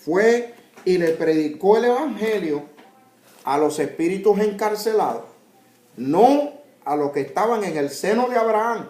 fue y le predicó el evangelio a los espíritus encarcelados, no a los que estaban en el seno de Abraham,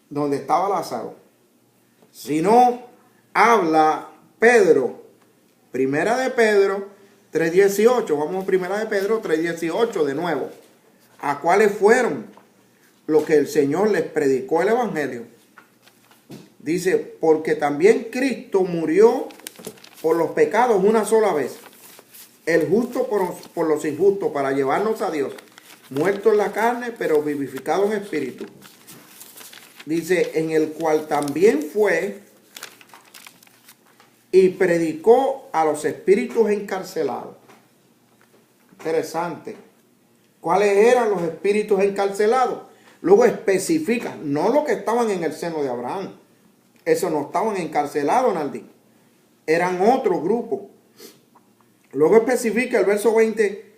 donde estaba Lázaro, sino habla Pedro, primera de Pedro 3:18, vamos a primera de Pedro 3:18 de nuevo, a cuáles fueron los que el Señor les predicó el evangelio. Dice, porque también Cristo murió por los pecados una sola vez, el justo por los injustos, para llevarnos a Dios, muerto en la carne, pero vivificado en espíritu. Dice, en el cual también fue y predicó a los espíritus encarcelados. Interesante. ¿Cuáles eran los espíritus encarcelados? Luego especifica, no los que estaban en el seno de Abraham. Esos no estaban encarcelados, Naldi. Eran otro grupo. Luego especifica el verso 20,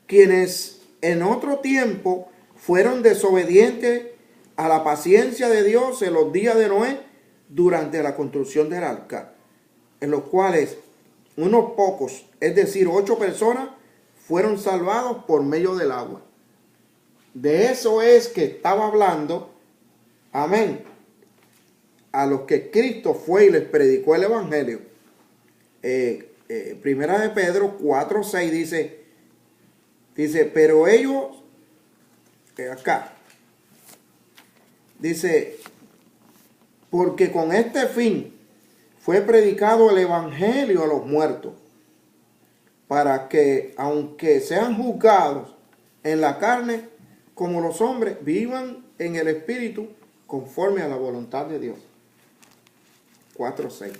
quienes en otro tiempo fueron desobedientes a la paciencia de Dios en los días de Noé durante la construcción del arca, en los cuales unos pocos, es decir, 8 personas, fueron salvados por medio del agua. De eso es que estaba hablando, amén, a los que Cristo fue y les predicó el evangelio. Primera de Pedro 4:6 dice, pero ellos, acá, dice, porque con este fin fue predicado el evangelio a los muertos, para que, aunque sean juzgados en la carne como los hombres, vivan en el espíritu conforme a la voluntad de Dios. 4:6.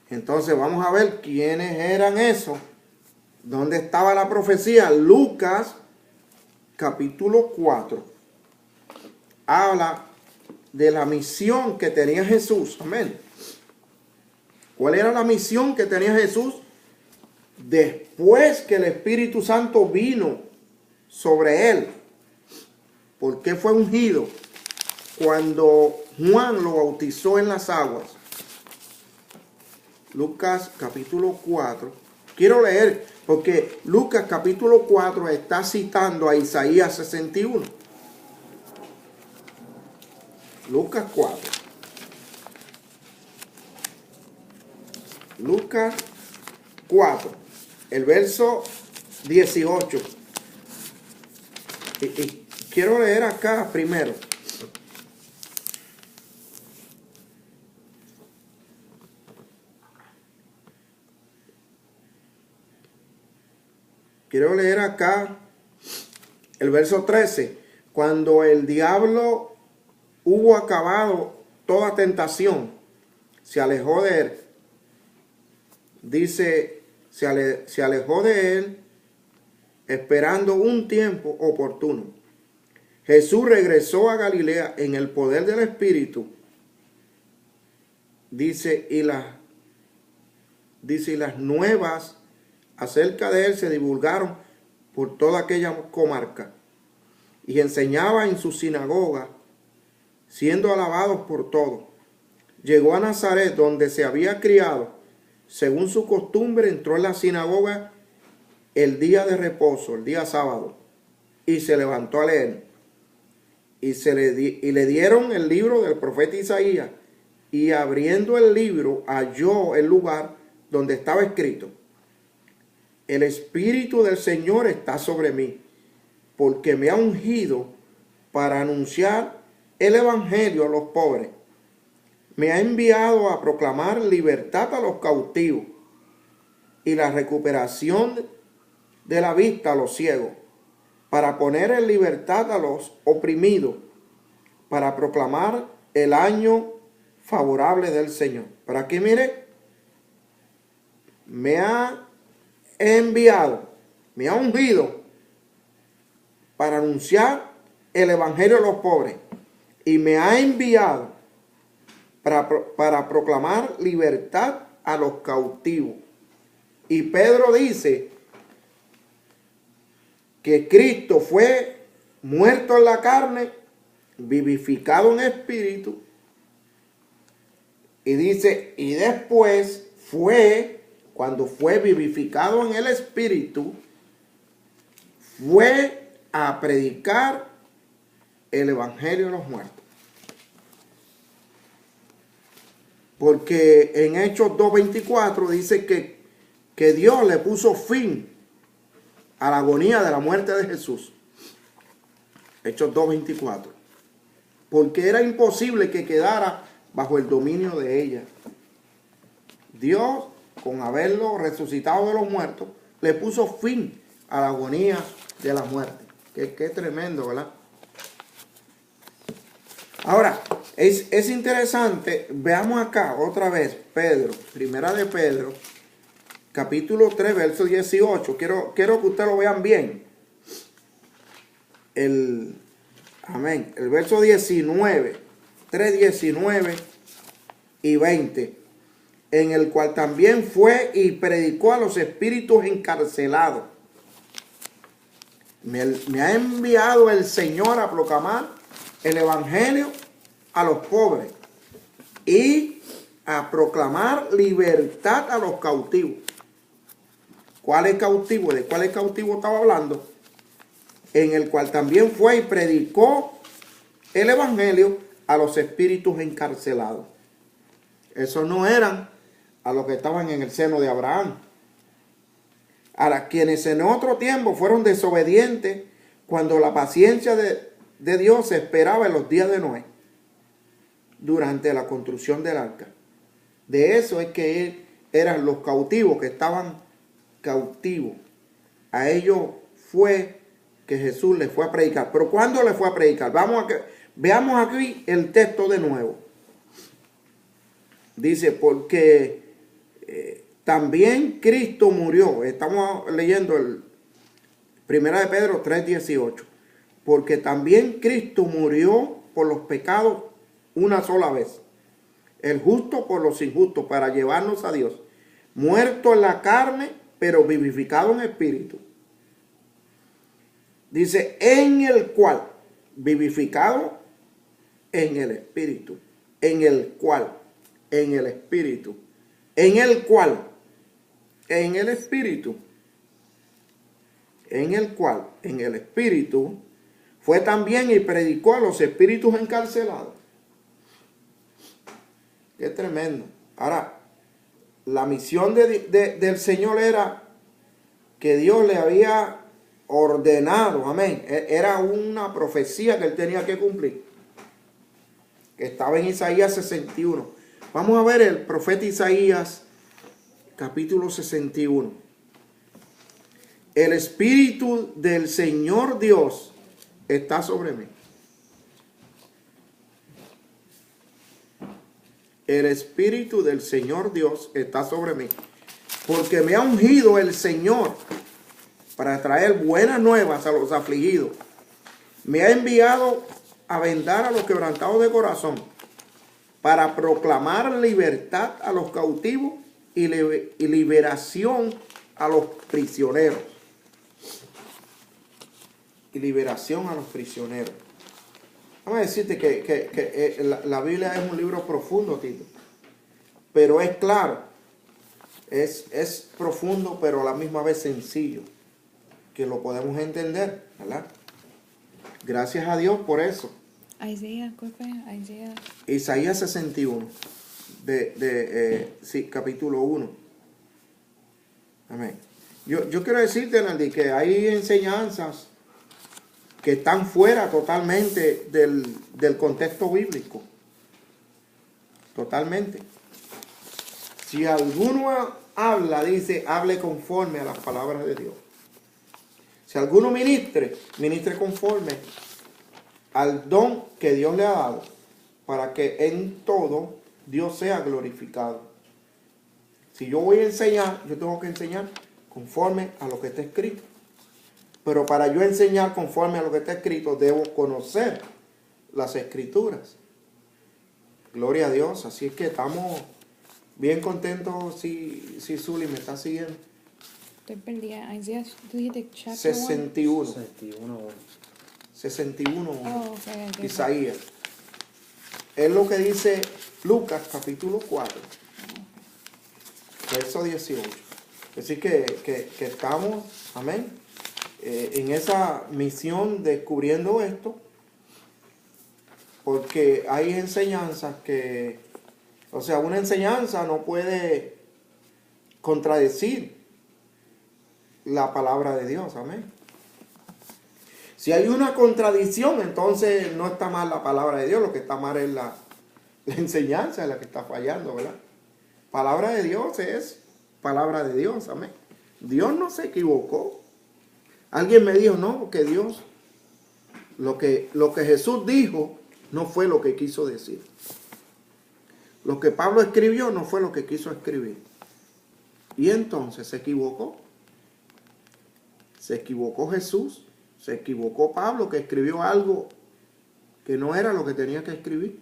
Entonces vamos a ver quiénes eran esos. ¿Dónde estaba la profecía? Lucas capítulo 4. Habla de la misión que tenía Jesús. Amén. ¿Cuál era la misión que tenía Jesús? Después que el Espíritu Santo vino sobre él. ¿Por qué fue ungido? Cuando Juan lo bautizó en las aguas. Lucas capítulo 4. Quiero leer, porque Lucas capítulo 4 está citando a Isaías 61. Lucas 4. Lucas 4, el verso 18. Y quiero leer acá primero. Quiero leer acá el verso 13. Cuando el diablo hubo acabado toda tentación, se alejó de él. Dice, se alejó de él esperando un tiempo oportuno. Jesús regresó a Galilea en el poder del Espíritu. Dice, y las nuevas acerca de él se divulgaron por toda aquella comarca. Y enseñaba en su sinagoga, siendo alabados por todos. Llegó a Nazaret, donde se había criado. Según su costumbre, entró en la sinagoga el día de reposo, el día sábado, y se levantó a leer. Y le dieron el libro del profeta Isaías, y abriendo el libro halló el lugar donde estaba escrito: el Espíritu del Señor está sobre mí, porque me ha ungido para anunciar el evangelio a los pobres. Me ha enviado a proclamar libertad a los cautivos y la recuperación de la vista a los ciegos, para poner en libertad a los oprimidos, para proclamar el año favorable del Señor. Para que mire, me ha enviado, me ha ungido para anunciar el evangelio a los pobres, y me ha enviado para proclamar libertad a los cautivos. Y Pedro dice que Cristo fue muerto en la carne, vivificado en espíritu, Y dice, y después fue, cuando fue vivificado en el Espíritu, fue a predicar el Evangelio de los muertos. Porque en Hechos 2:24 dice que Dios le puso fin a la agonía de la muerte de Jesús. Hechos 2:24. Porque era imposible que quedara bajo el dominio de ella. Dios, con haberlo resucitado de los muertos, le puso fin a la agonía de la muerte. Qué tremendo, ¿verdad? Ahora, es interesante, veamos acá otra vez, Pedro, primera de Pedro, capítulo 3, verso 18. Quiero que ustedes lo vean bien. Amén. El verso 19, 3, 19 y 20, en el cual también fue y predicó a los espíritus encarcelados. Me ha enviado el Señor a proclamar el Evangelio a los pobres y a proclamar libertad a los cautivos. ¿Cuál es cautivo? ¿De cuál es cautivo estaba hablando? En el cual también fue y predicó el Evangelio a los espíritus encarcelados. Esos no eran a los que estaban en el seno de Abraham. A quienes en otro tiempo fueron desobedientes cuando la paciencia de Dios se esperaba en los días de Noé, durante la construcción del arca. De eso es que eran los cautivos, que estaban cautivos. A ellos fue que Jesús les fue a predicar. Pero ¿cuándo les fue a predicar? Veamos aquí el texto de nuevo. Dice, porque también Cristo murió. Estamos leyendo el 1 de Pedro 3:18. Porque también Cristo murió por los pecados una sola vez, el justo por los injustos, para llevarnos a Dios, muerto en la carne, pero vivificado en espíritu. Dice, en el cual, vivificado en el espíritu, en el cual, en el espíritu, en el cual, en el espíritu, en el cual, en el espíritu, fue también y predicó a los espíritus encarcelados. Qué tremendo. Ahora, la misión del Señor era que Dios le había ordenado, amén. Era una profecía que él tenía que cumplir, que estaba en Isaías 61. Vamos a ver el profeta Isaías, capítulo 61. El Espíritu del Señor Dios está sobre mí. El Espíritu del Señor Dios está sobre mí, porque me ha ungido el Señor para traer buenas nuevas a los afligidos. Me ha enviado a vendar a los quebrantados de corazón, para proclamar libertad a los cautivos y liberación a los prisioneros. Y liberación a los prisioneros. Vamos a decirte que la Biblia es un libro profundo, Tito. Pero es claro. Es profundo, pero a la misma vez sencillo. Que lo podemos entender, ¿verdad? Gracias a Dios por eso. Isaías 61. Sí, capítulo 1. Amén. Yo quiero decirte, Naldi, que hay enseñanzas que están fuera totalmente del contexto bíblico. Totalmente. Si alguno habla, dice, hable conforme a las palabras de Dios. Si alguno ministre conforme al don que Dios le ha dado, para que en todo Dios sea glorificado. Si yo voy a enseñar, yo tengo que enseñar conforme a lo que está escrito. Pero para yo enseñar conforme a lo que está escrito, debo conocer las escrituras. Gloria a Dios. Así es que estamos bien contentos si Zuli me está siguiendo. Estoy perdida. Isaías, tú dijiste chapter 61. 1? 61. Oh, okay. Isaías. es lo que dice Lucas capítulo 4, verso 18. Así que estamos, amén, en esa misión descubriendo esto, porque hay enseñanzas que, o sea, una enseñanza no puede contradecir la palabra de Dios, amén. Si hay una contradicción, entonces no está mal la palabra de Dios, lo que está mal es la enseñanza, es la que está fallando, ¿verdad? Palabra de Dios es palabra de Dios, amén. Dios no se equivocó. Alguien me dijo, no, que Dios, lo que Jesús dijo no fue lo que quiso decir. Lo que Pablo escribió no fue lo que quiso escribir. Y entonces se equivocó. Se equivocó Jesús, se equivocó Pablo, que escribió algo que no era lo que tenía que escribir.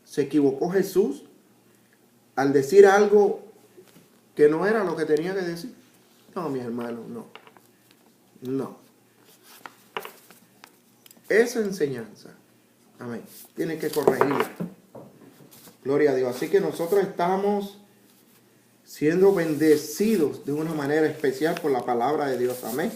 Se equivocó Jesús al decir algo que no era lo que tenía que decir. No, mi hermano, no. No. Esa enseñanza, amén, tiene que corregirla. Gloria a Dios. Así que nosotros estamos siendo bendecidos de una manera especial por la palabra de Dios. Amén.